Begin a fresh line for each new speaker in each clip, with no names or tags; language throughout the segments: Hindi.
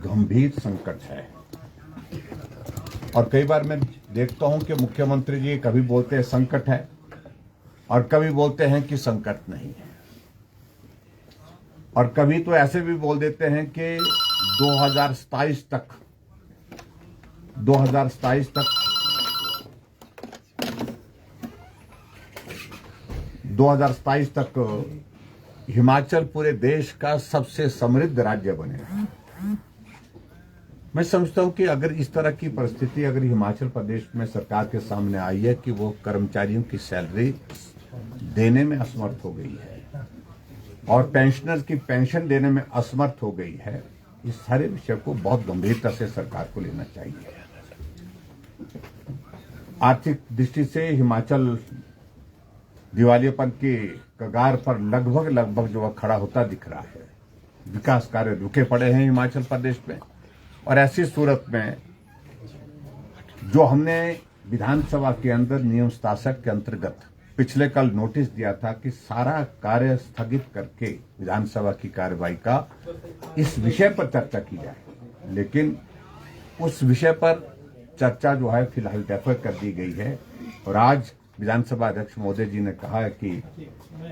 गंभीर संकट है। और कई बार मैं देखता हूं कि मुख्यमंत्री जी कभी बोलते हैं संकट है और कभी बोलते हैं कि संकट नहीं है, और कभी तो ऐसे भी बोल देते हैं कि 2027 तक हिमाचल पूरे देश का सबसे समृद्ध राज्य बनेगा। मैं समझता हूं कि अगर इस तरह की परिस्थिति अगर हिमाचल प्रदेश में सरकार के सामने आई है कि वो कर्मचारियों की सैलरी देने में असमर्थ हो गई है और पेंशनर्स की पेंशन देने में असमर्थ हो गई है, इस सारे विषय को बहुत गंभीरता से सरकार को लेना चाहिए। आर्थिक दृष्टि से हिमाचल दिवालियापन की कगार पर लगभग जो खड़ा होता दिख रहा है। विकास कार्य रुके पड़े हैं हिमाचल प्रदेश में, और ऐसी सूरत में जो हमने विधानसभा के अंदर नियम 67 के अंतर्गत पिछले कल नोटिस दिया था कि सारा कार्य स्थगित करके विधानसभा की कार्यवाही का इस विषय पर चर्चा की जाए, लेकिन उस विषय पर चर्चा जो है फिलहाल डेफर कर दी गई है। और आज विधानसभा अध्यक्ष महोदय जी ने कहा है कि,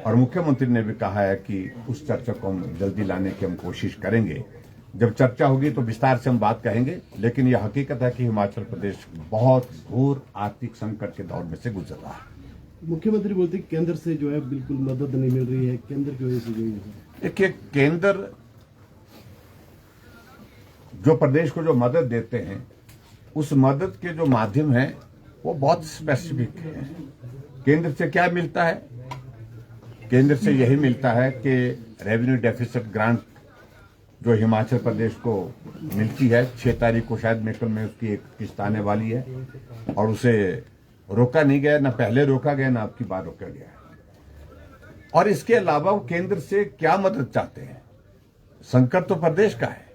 और मुख्यमंत्री ने भी कहा है कि उस चर्चा को हम जल्दी लाने की हम कोशिश करेंगे। जब चर्चा होगी तो विस्तार से हम बात कहेंगे, लेकिन यह हकीकत है कि हिमाचल प्रदेश बहुत घोर आर्थिक संकट के दौर में से गुजर रहा है।
मुख्यमंत्री बोलते हैं केंद्र से जो है बिल्कुल मदद नहीं मिल रही है, केंद्र की वजह से जो है।
देखिए, केंद्र जो प्रदेश को जो मदद देते हैं, उस मदद के जो माध्यम है वो बहुत स्पेसिफिक है। केंद्र से क्या मिलता है? केंद्र से यही मिलता है कि रेवेन्यू डेफिसिट ग्रांट जो हिमाचल प्रदेश को मिलती है, 6 तारीख को शायद मेकल में उसकी एक किस्त आने वाली है, और उसे रोका नहीं गया, ना पहले रोका गया, ना अब की बार रोका गया। और इसके अलावा वो केंद्र से क्या मदद चाहते हैं? संकट तो प्रदेश का है,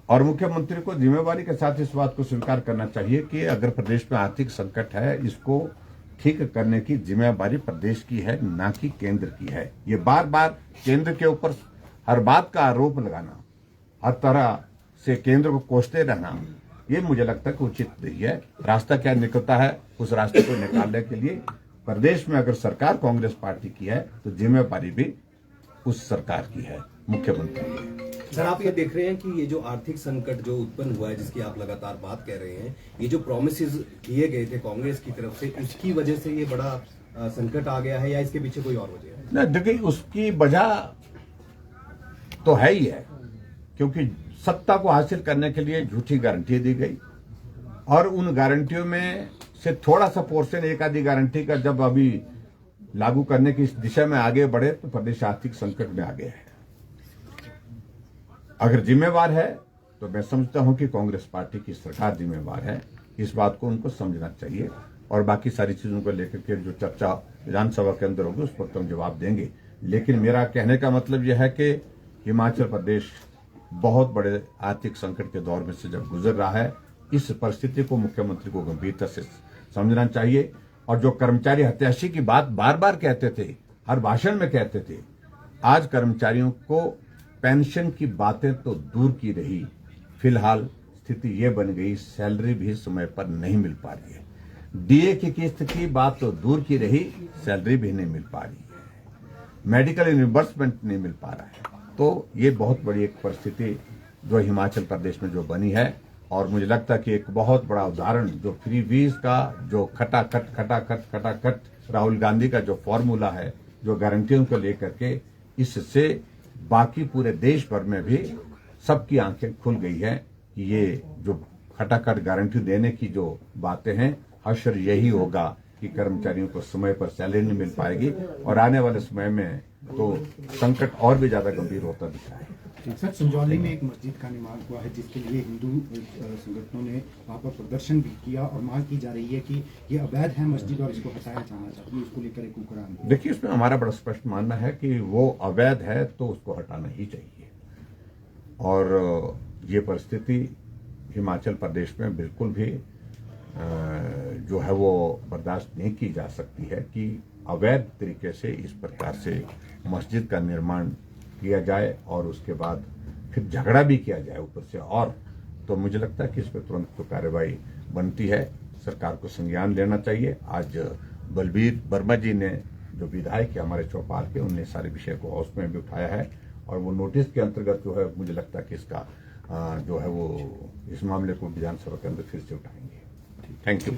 और मुख्यमंत्री को जिम्मेवारी के साथ इस बात को स्वीकार करना चाहिए कि अगर प्रदेश में आर्थिक संकट है, इसको ठीक करने की जिम्मेवारी प्रदेश की है, ना कि केंद्र की है। ये बार बार केंद्र के ऊपर हर बात का आरोप लगाना, हर तरह से केंद्र को कोसते रहना, ये मुझे लगता है कि उचित नहीं है। रास्ता क्या निकलता है, उस रास्ते को निकालने के लिए प्रदेश में अगर सरकार कांग्रेस पार्टी की है तो जिम्मेवारी भी उस सरकार की है, मुख्यमंत्री की।
सर, आप ये देख रहे हैं कि ये जो आर्थिक संकट जो उत्पन्न हुआ है, जिसकी आप लगातार बात कर रहे हैं, ये जो प्रोमिसेस किए गए थे कांग्रेस की तरफ से, उसकी वजह से ये बड़ा संकट आ गया है, या इसके पीछे कोई और वजह है?
नहीं, देखिए, उसकी वजह तो है ही है, क्योंकि सत्ता को हासिल करने के लिए झूठी गारंटी दी गई, और उन गारंटियों में से थोड़ा सा पोर्शन, एक आधी गारंटी का जब अभी लागू करने की दिशा में आगे बढ़े तो प्रदेश आर्थिक संकट में आ गया है। अगर जिम्मेवार है तो मैं समझता हूं कि कांग्रेस पार्टी की सरकार जिम्मेवार है, इस बात को उनको समझना चाहिए। और बाकी सारी चीजों को लेकर के जो चर्चा विधानसभा के अंदर होगी उस पर तो हम जवाब देंगे। लेकिन मेरा कहने का मतलब यह है कि हिमाचल प्रदेश बहुत बड़े आर्थिक संकट के दौर में से जब गुजर रहा है, इस परिस्थिति को मुख्यमंत्री को गंभीरता से समझना चाहिए। और जो कर्मचारी हत्याशी की बात बार बार कहते थे, हर भाषण में कहते थे, आज कर्मचारियों को पेंशन की बातें तो दूर की रही, फिलहाल स्थिति ये बन गई सैलरी भी समय पर नहीं मिल पा रही है। डीए की किस्त की बात तो दूर की रही, सैलरी भी नहीं मिल पा रही है, मेडिकल रिइंबर्समेंट नहीं मिल पा रहा है। तो ये बहुत बड़ी एक परिस्थिति जो हिमाचल प्रदेश में जो बनी है, और मुझे लगता है कि एक बहुत बड़ा उदाहरण जो फ्री वीज का जो खटाखट राहुल गांधी का जो फॉर्मूला है, जो गारंटियों को लेकर के, इससे बाकी पूरे देश भर में भी सबकी आंखें खुल गई है कि ये जो खटाखट गारंटी देने की जो बातें हैं, हश्र यही होगा कि कर्मचारियों को समय पर सैलरी नहीं मिल पाएगी, और आने वाले समय में तो संकट और भी ज्यादा गंभीर होता दिख रहा है।
सर, संजौली में एक मस्जिद का निर्माण हुआ है, जिसके लिए हिंदू संगठनों ने वहां पर प्रदर्शन भी किया, और मांग की जा रही है कि ये अवैध है मस्जिद और इसको हटाया जाना चाहिए। इसको लेकर एक उकरान।
देखिए, इसमें हमारा बड़ा स्पष्ट मानना है कि वो अवैध है तो उसको हटाना ही चाहिए, और ये परिस्थिति हिमाचल प्रदेश में बिल्कुल भी जो है वो बर्दाश्त नहीं की जा सकती है कि अवैध तरीके से इस प्रकार से मस्जिद का निर्माण किया जाए और उसके बाद फिर झगड़ा भी किया जाए ऊपर से, और तो मुझे लगता है कि इस पर तुरंत तो कार्रवाई बनती है, सरकार को संज्ञान लेना चाहिए। आज बलबीर वर्मा जी ने जो विधायक है हमारे चौपाल के, उनने सारे विषय को हाउस में भी उठाया है, और वो नोटिस के अंतर्गत जो है मुझे लगता है कि इसका जो है वो इस मामले को विधानसभा के अंदर फिर से उठाएंगे। Thank you.